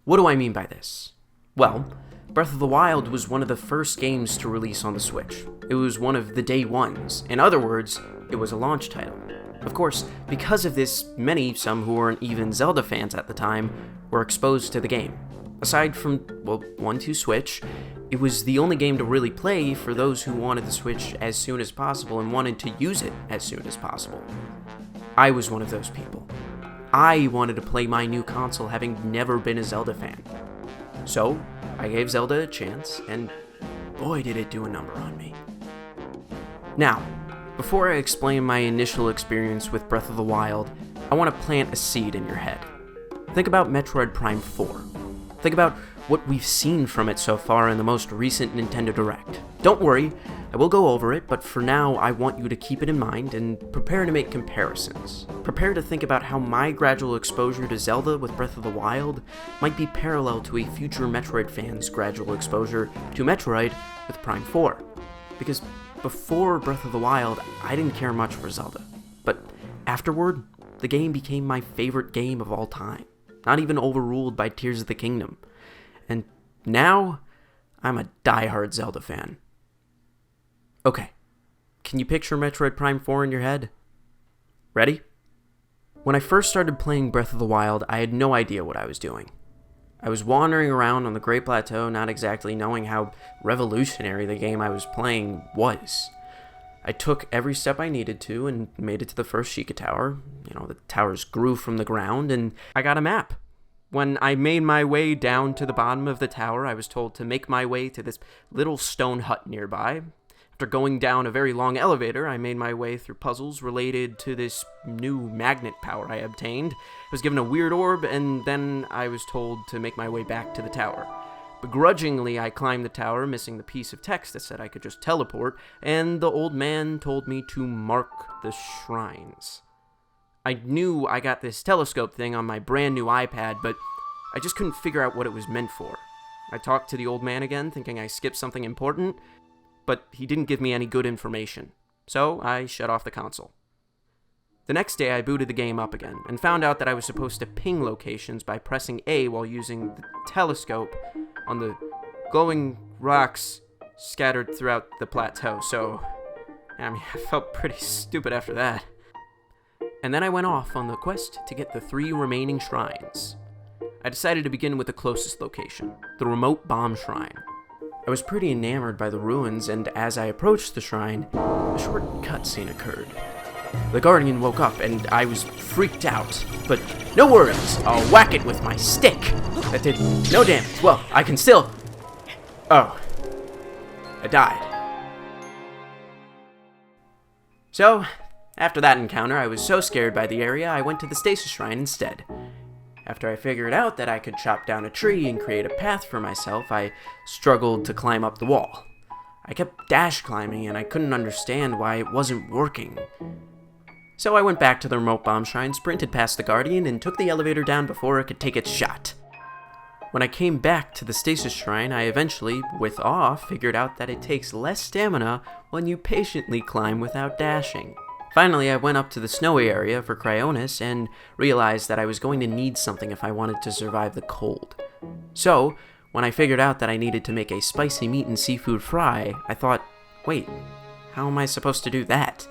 What do I mean by this? Well, Breath of the Wild was one of the first games to release on the Switch. It was one of the day ones. In other words, it was a launch title. Of course, because of this, some who weren't even Zelda fans at the time, were exposed to the game. Aside from, 1-2 Switch, it was the only game to really play for those who wanted the Switch as soon as possible and wanted to use it as soon as possible. I was one of those people. I wanted to play my new console having never been a Zelda fan. So, I gave Zelda a chance, and boy did it do a number on me. Now, before I explain my initial experience with Breath of the Wild, I want to plant a seed in your head. Think about Metroid Prime 4. Think about what we've seen from it so far in the most recent Nintendo Direct. Don't worry, I will go over it, but for now I want you to keep it in mind and prepare to make comparisons. Prepare to think about how my gradual exposure to Zelda with Breath of the Wild might be parallel to a future Metroid fan's gradual exposure to Metroid with Prime 4. Because before Breath of the Wild, I didn't care much for Zelda. But afterward, the game became my favorite game of all time. Not even overruled by Tears of the Kingdom. And now, I'm a diehard Zelda fan. Okay, can you picture Metroid Prime 4 in your head? Ready? When I first started playing Breath of the Wild, I had no idea what I was doing. I was wandering around on the Great Plateau, not exactly knowing how revolutionary the game I was playing was. I took every step I needed to and made it to the first Sheikah Tower. The towers grew from the ground, and I got a map. When I made my way down to the bottom of the tower, I was told to make my way to this little stone hut nearby. After going down a very long elevator, I made my way through puzzles related to this new magnet power I obtained. I was given a weird orb, and then I was told to make my way back to the tower. Begrudgingly, I climbed the tower, missing the piece of text that said I could just teleport, and the old man told me to mark the shrines. I knew I got this telescope thing on my brand new iPad, but I just couldn't figure out what it was meant for. I talked to the old man again, thinking I skipped something important, but he didn't give me any good information, so I shut off the console. The next day, I booted the game up again, and found out that I was supposed to ping locations by pressing A while using the telescope on the glowing rocks scattered throughout the plateau, so, I felt pretty stupid after that. And then I went off on the quest to get the 3 remaining shrines. I decided to begin with the closest location, the remote bomb shrine. I was pretty enamored by the ruins, and as I approached the shrine, a short cutscene occurred. The Guardian woke up, and I was freaked out. But no worries, I'll whack it with my stick. That did no damage. Well, I can still... Oh. I died. So, after that encounter, I was so scared by the area, I went to the Stasis Shrine instead. After I figured out that I could chop down a tree and create a path for myself, I struggled to climb up the wall. I kept dash climbing, and I couldn't understand why it wasn't working. So I went back to the remote bomb shrine, sprinted past the Guardian, and took the elevator down before it could take its shot. When I came back to the Stasis Shrine, I eventually, with awe, figured out that it takes less stamina when you patiently climb without dashing. Finally, I went up to the snowy area for Cryonis and realized that I was going to need something if I wanted to survive the cold. So, when I figured out that I needed to make a spicy meat and seafood fry, I thought, wait, how am I supposed to do that?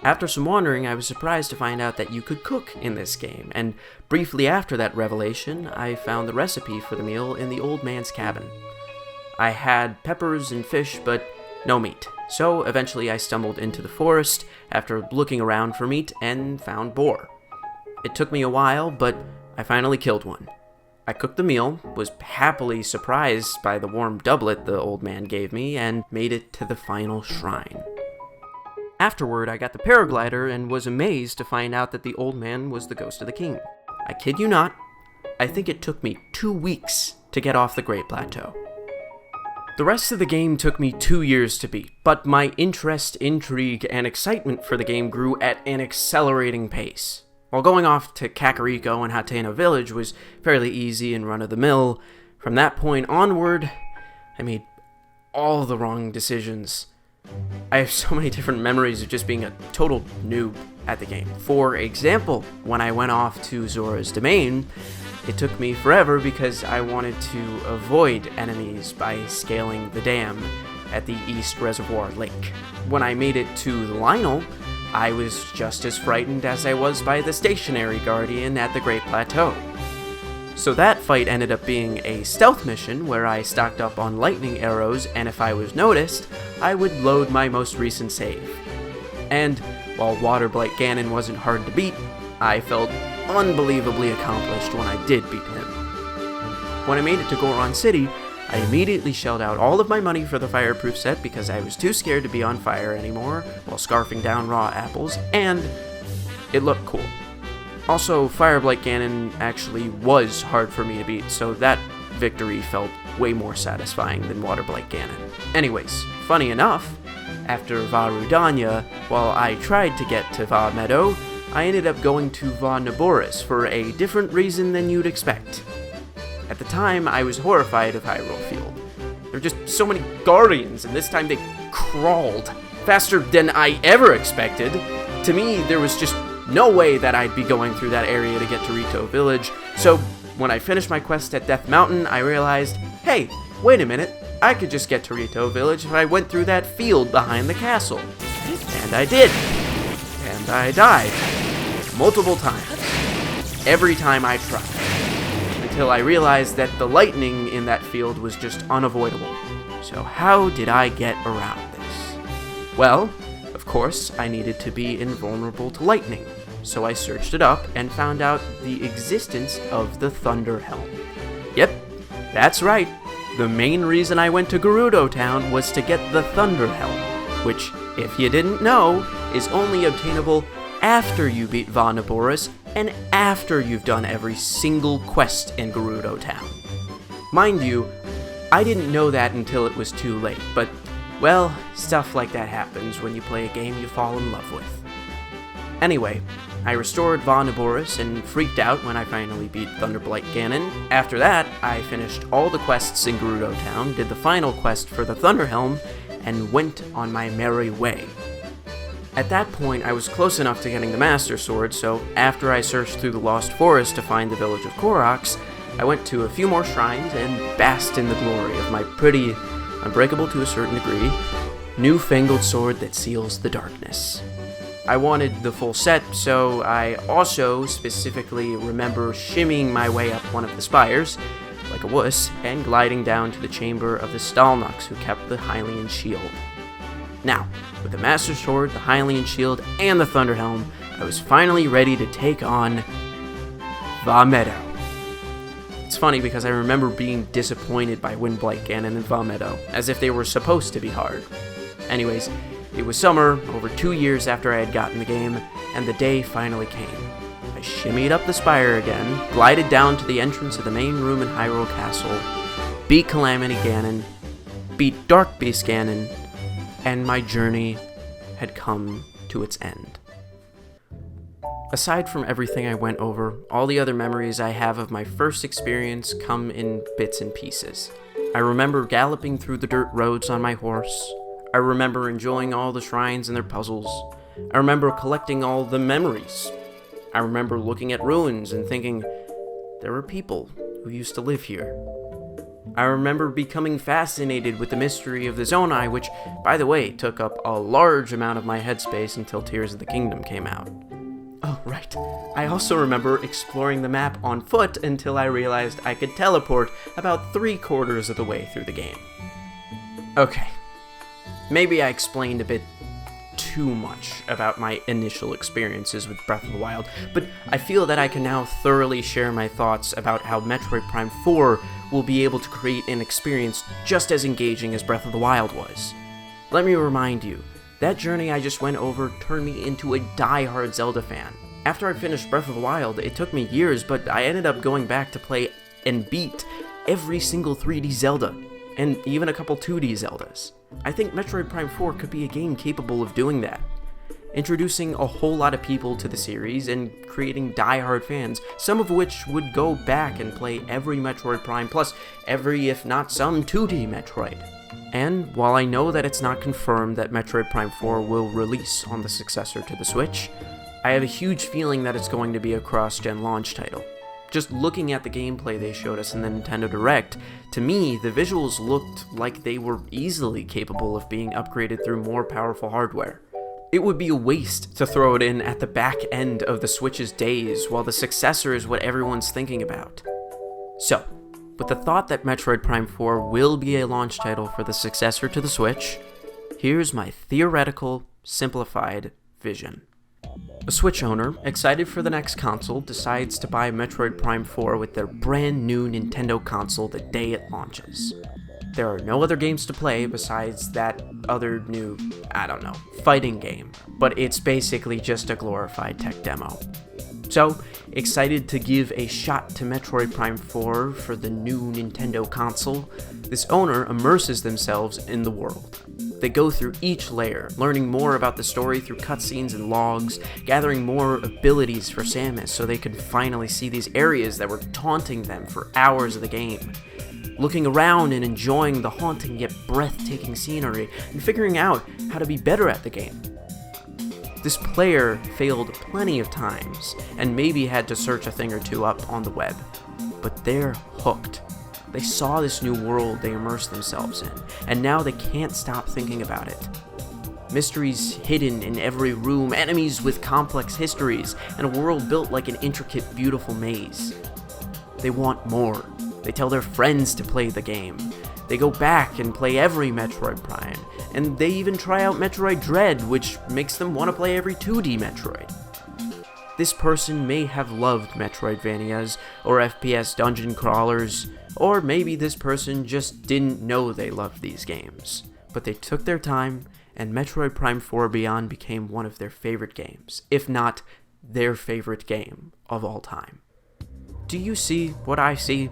After some wandering, I was surprised to find out that you could cook in this game, and briefly after that revelation, I found the recipe for the meal in the old man's cabin. I had peppers and fish, but no meat. So eventually I stumbled into the forest after looking around for meat and found boar. It took me a while, but I finally killed one. I cooked the meal, was happily surprised by the warm doublet the old man gave me, and made it to the final shrine. Afterward, I got the paraglider and was amazed to find out that the old man was the ghost of the king. I kid you not, I think it took me 2 weeks to get off the Great Plateau. The rest of the game took me 2 years to beat, but my interest, intrigue, and excitement for the game grew at an accelerating pace. While going off to Kakariko and Hateno Village was fairly easy and run-of-the-mill, from that point onward, I made all the wrong decisions. I have so many different memories of just being a total noob at the game. For example, when I went off to Zora's Domain, It took me forever because I wanted to avoid enemies by scaling the dam at the East Reservoir Lake. When I made it to the Lionel, I was just as frightened as I was by the stationary guardian at the Great Plateau. So that fight ended up being a stealth mission where I stocked up on lightning arrows, and if I was noticed, I would load my most recent save. And while Water Blight Ganon wasn't hard to beat, I felt unbelievably accomplished when I did beat him. When I made it to Goron City, I immediately shelled out all of my money for the fireproof set because I was too scared to be on fire anymore while scarfing down raw apples, and it looked cool. Also, Fire Blight Ganon actually was hard for me to beat, so that victory felt way more satisfying than Water Blight Ganon. Anyways, funny enough, after Va Rudania, while I tried to get to Va Meadow, I ended up going to Va Naboris for a different reason than you'd expect. At the time, I was horrified of Hyrule Field. There were just so many guardians, and this time they crawled faster than I ever expected. To me, there was just no way that I'd be going through that area to get to Rito Village, so when I finished my quest at Death Mountain, I realized, hey, wait a minute, I could just get to Rito Village if I went through that field behind the castle. And I did. And I died. Multiple times. Every time I tried. Until I realized that the lightning in that field was just unavoidable. So how did I get around this? Well, of course, I needed to be invulnerable to lightning. So I searched it up and found out the existence of the Thunder Helm. Yep, that's right. The main reason I went to Gerudo Town was to get the Thunder Helm, which, if you didn't know, is only obtainable after you beat Va Naboris and after you've done every single quest in Gerudo Town. Mind you, I didn't know that until it was too late, but, well, stuff like that happens when you play a game you fall in love with. Anyway, I restored Va Naboris and freaked out when I finally beat Thunderblight Ganon. After that, I finished all the quests in Gerudo Town, did the final quest for the Thunder Helm, and went on my merry way. At that point, I was close enough to getting the Master Sword, so after I searched through the Lost Forest to find the village of Koroks, I went to a few more shrines and basked in the glory of my pretty, unbreakable to a certain degree, newfangled sword that seals the darkness. I wanted the full set, so I also specifically remember shimmying my way up one of the spires, like a wuss, and gliding down to the chamber of the Stalnucks who kept the Hylian shield. Now, with the Master Sword, the Hylian shield, and the Thunder Helm, I was finally ready to take on Va Meadow. It's funny because I remember being disappointed by Windblight Ganon and Va Meadow, as if they were supposed to be hard. Anyways, it was summer, over 2 years after I had gotten the game, and the day finally came. I shimmied up the spire again, glided down to the entrance of the main room in Hyrule Castle, beat Calamity Ganon, beat Dark Beast Ganon, and my journey had come to its end. Aside from everything I went over, all the other memories I have of my first experience come in bits and pieces. I remember galloping through the dirt roads on my horse. I remember enjoying all the shrines and their puzzles. I remember collecting all the memories. I remember looking at ruins and thinking, there were people who used to live here. I remember becoming fascinated with the mystery of the Zonai, which, by the way, took up a large amount of my headspace until Tears of the Kingdom came out. Oh, right. I also remember exploring the map on foot until I realized I could teleport about 3/4 of the way through the game. Okay. Maybe I explained a bit too much about my initial experiences with Breath of the Wild, but I feel that I can now thoroughly share my thoughts about how Metroid Prime 4 will be able to create an experience just as engaging as Breath of the Wild was. Let me remind you, that journey I just went over turned me into a die-hard Zelda fan. After I finished Breath of the Wild, it took me years, but I ended up going back to play and beat every single 3D Zelda, and even a couple 2D Zeldas. I think Metroid Prime 4 could be a game capable of doing that. Introducing a whole lot of people to the series and creating die-hard fans, some of which would go back and play every Metroid Prime, plus every, if not some, 2D Metroid. And while I know that it's not confirmed that Metroid Prime 4 will release on the successor to the Switch, I have a huge feeling that it's going to be a cross-gen launch title. Just looking at the gameplay they showed us in the Nintendo Direct, to me, the visuals looked like they were easily capable of being upgraded through more powerful hardware. It would be a waste to throw it in at the back end of the Switch's days while the successor is what everyone's thinking about. So, with the thought that Metroid Prime 4 will be a launch title for the successor to the Switch, here's my theoretical, simplified vision. A Switch owner, excited for the next console, decides to buy Metroid Prime 4 with their brand new Nintendo console the day it launches. There are no other games to play besides that other new, fighting game, but it's basically just a glorified tech demo. So, excited to give a shot to Metroid Prime 4 for the new Nintendo console, this owner immerses themselves in the world. They go through each layer, learning more about the story through cutscenes and logs, gathering more abilities for Samus so they could finally see these areas that were taunting them for hours of the game. Looking around and enjoying the haunting yet breathtaking scenery, and figuring out how to be better at the game. This player failed plenty of times, and maybe had to search a thing or two up on the web, but they're hooked. They saw this new world they immersed themselves in, and now they can't stop thinking about it. Mysteries hidden in every room, enemies with complex histories, and a world built like an intricate, beautiful maze. They want more. They tell their friends to play the game. They go back and play every Metroid Prime, and they even try out Metroid Dread, which makes them want to play every 2D Metroid. This person may have loved Metroidvanias, or FPS dungeon crawlers, or maybe this person just didn't know they loved these games. But they took their time, and Metroid Prime 4 Beyond became one of their favorite games, if not their favorite game of all time. Do you see what I see?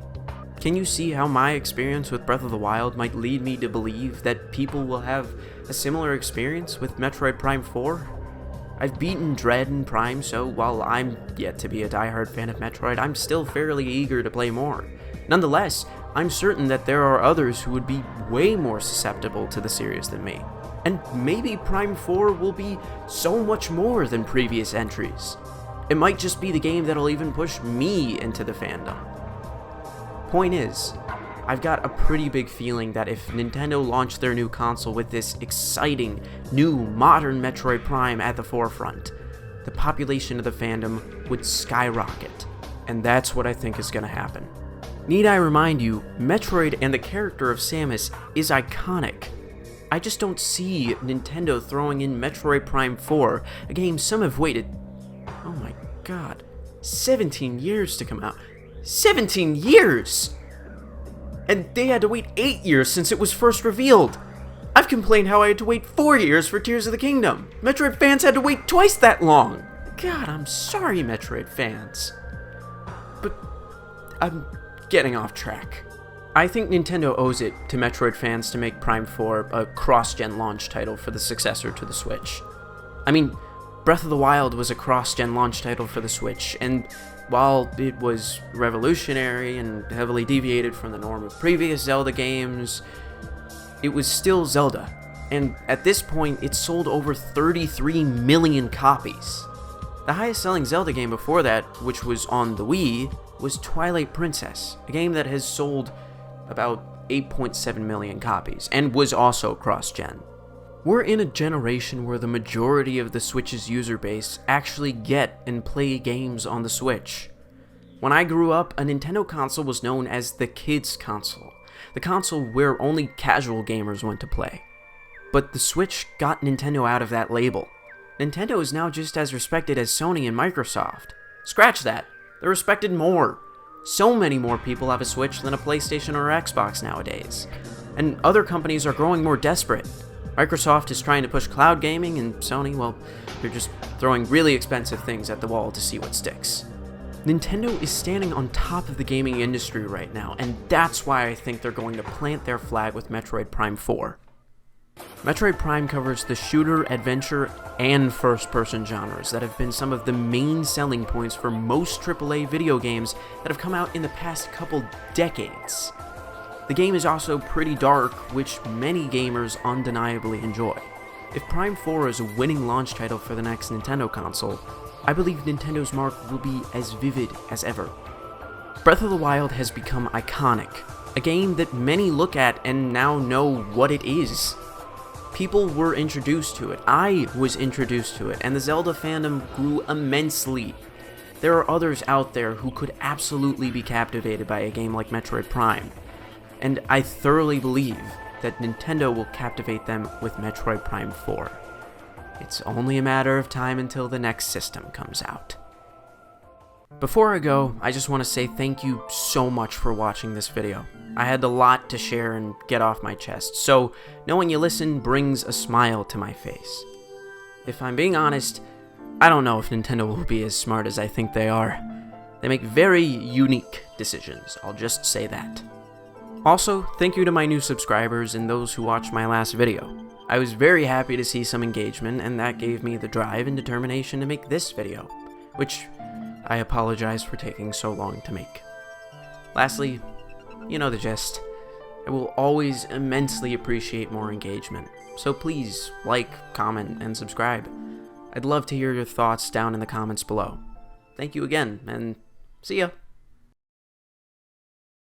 Can you see how my experience with Breath of the Wild might lead me to believe that people will have a similar experience with Metroid Prime 4? I've beaten Dread and Prime, so while I'm yet to be a diehard fan of Metroid, I'm still fairly eager to play more. Nonetheless, I'm certain that there are others who would be way more susceptible to the series than me. And maybe Prime 4 will be so much more than previous entries. It might just be the game that'll even push me into the fandom. Point is, I've got a pretty big feeling that if Nintendo launched their new console with this exciting, new, modern Metroid Prime at the forefront, the population of the fandom would skyrocket. And that's what I think is going to happen. Need I remind you, Metroid and the character of Samus is iconic. I just don't see Nintendo throwing in Metroid Prime 4, a game some have waited, oh my god, 17 years to come out. 17 years! And they had to wait 8 years since it was first revealed. I've complained how I had to wait 4 years for Tears of the Kingdom. Metroid fans had to wait twice that long. God, I'm sorry, Metroid fans. But I'm getting off track. I think Nintendo owes it to Metroid fans to make Prime 4 a cross-gen launch title for the successor to the Switch. I mean, Breath of the Wild was a cross-gen launch title for the Switch, and while it was revolutionary and heavily deviated from the norm of previous Zelda games, it was still Zelda, and at this point it sold over 33 million copies. The highest selling Zelda game before that, which was on the Wii, was Twilight Princess, a game that has sold about 8.7 million copies, and was also cross-gen. We're in a generation where the majority of the Switch's user base actually get and play games on the Switch. When I grew up, a Nintendo console was known as the kids' console, the console where only casual gamers went to play. But the Switch got Nintendo out of that label. Nintendo is now just as respected as Sony and Microsoft. Scratch that, they're respected more. So many more people have a Switch than a PlayStation or Xbox nowadays. And other companies are growing more desperate. Microsoft is trying to push cloud gaming, and Sony, well, they're just throwing really expensive things at the wall to see what sticks. Nintendo is standing on top of the gaming industry right now, and that's why I think they're going to plant their flag with Metroid Prime 4. Metroid Prime covers the shooter, adventure, and first-person genres that have been some of the main selling points for most AAA video games that have come out in the past couple decades. The game is also pretty dark, which many gamers undeniably enjoy. If Prime 4 is a winning launch title for the next Nintendo console, I believe Nintendo's mark will be as vivid as ever. Breath of the Wild has become iconic, a game that many look at and now know what it is. People were introduced to it, I was introduced to it, and the Zelda fandom grew immensely. There are others out there who could absolutely be captivated by a game like Metroid Prime, and I thoroughly believe that Nintendo will captivate them with Metroid Prime 4. It's only a matter of time until the next system comes out. Before I go, I just want to say thank you so much for watching this video. I had a lot to share and get off my chest, so knowing you listen brings a smile to my face. If I'm being honest, I don't know if Nintendo will be as smart as I think they are. They make very unique decisions, I'll just say that. Also, thank you to my new subscribers and those who watched my last video. I was very happy to see some engagement, and that gave me the drive and determination to make this video, which I apologize for taking so long to make. Lastly, you know the gist. I will always immensely appreciate more engagement, so please like, comment, and subscribe. I'd love to hear your thoughts down in the comments below. Thank you again, and see ya!